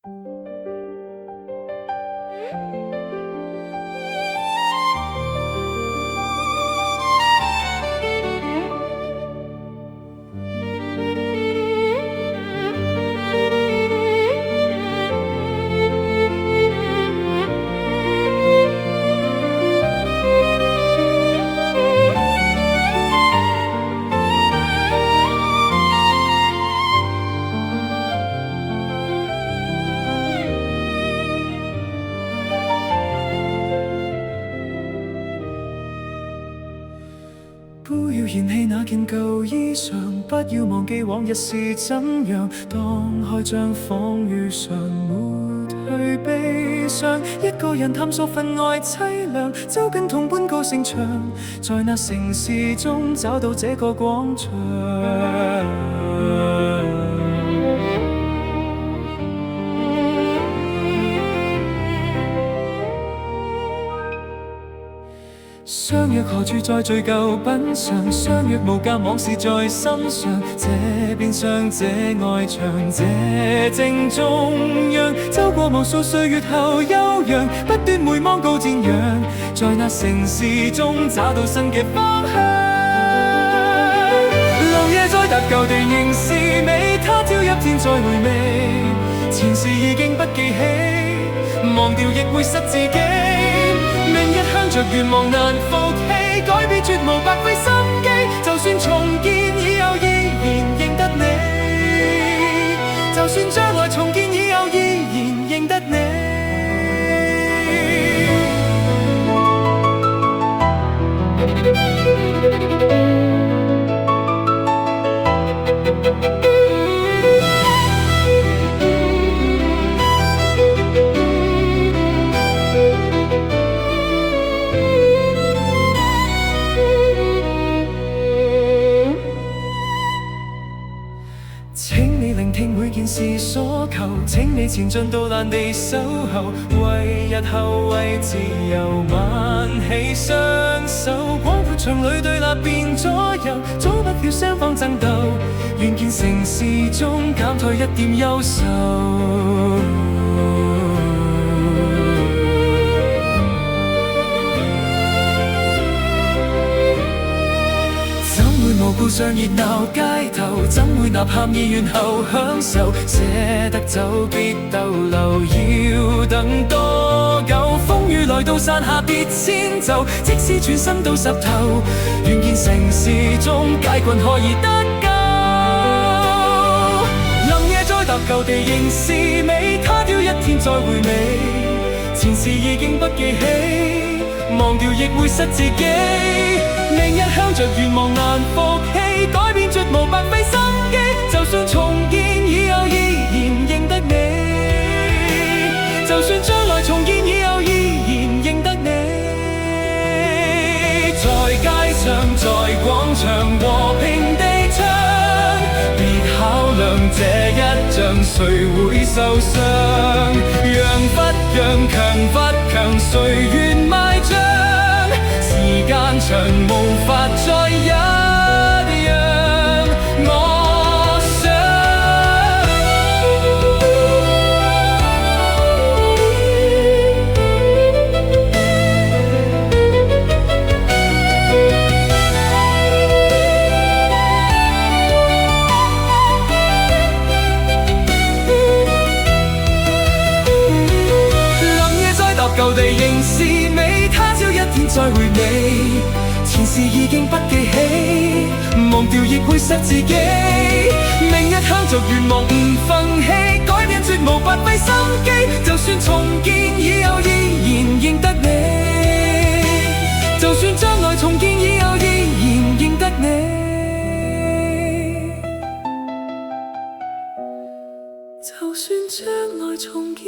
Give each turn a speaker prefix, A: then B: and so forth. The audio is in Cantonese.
A: 不要嫌棄那件舊衣裳，不要忘記往日是怎樣。當開張仿遇上，抹去悲傷，一個人探索份愛凄涼，走近同伴高聲唱，在那城市中找到這個廣場。相約何處在敘舊品嘗，相約無間往事在心上。這邊廂這愛場，這正中央，走過無數歲月後悠揚，不斷回望高瞻仰，在那城市中找到新嘅方向。留夜再踏舊地仍是美，他朝一天再回味，前事已經不記起，忘掉亦會失自己。明日向着願望難放棄，改變絕無白費心機，就算重建以後依然認得你，就算將來重建以後依然認得你。請你聆聽每件事所求，請你前進到爛地守候，為日後為自由挽起雙手。廣闊場裏對立變左右，早不了雙方爭鬥，願見城市中減退一點憂愁。無故上熱鬧街頭，怎會吶喊意願後享受？捨得走別逗留，要等多久？風雨來到山下別遷就，即使全身都濕透，願見城市中解困可以得救。臨夜再踏舊地仍是美，他朝一天再回味，前事已經不記起，忘掉亦會失自己。明日向着願望難放棄，改變絕無白費心機，就算重建以後依然認得你，就算將來重建以後依然認得你。在街上在廣場和平地唱，別考量這一仗誰會受傷，讓不讓強不強誰願埋葬，時間長無法再一樣，我想臨夜再踏舊地仍是美，他朝一天再回味，前事已經不記起，忘掉亦會失自己。明日向着願望唔放棄，改變絕無白費心機，就算重建以後依然認得你，就算將來重建以後依然認得你，就算將來重建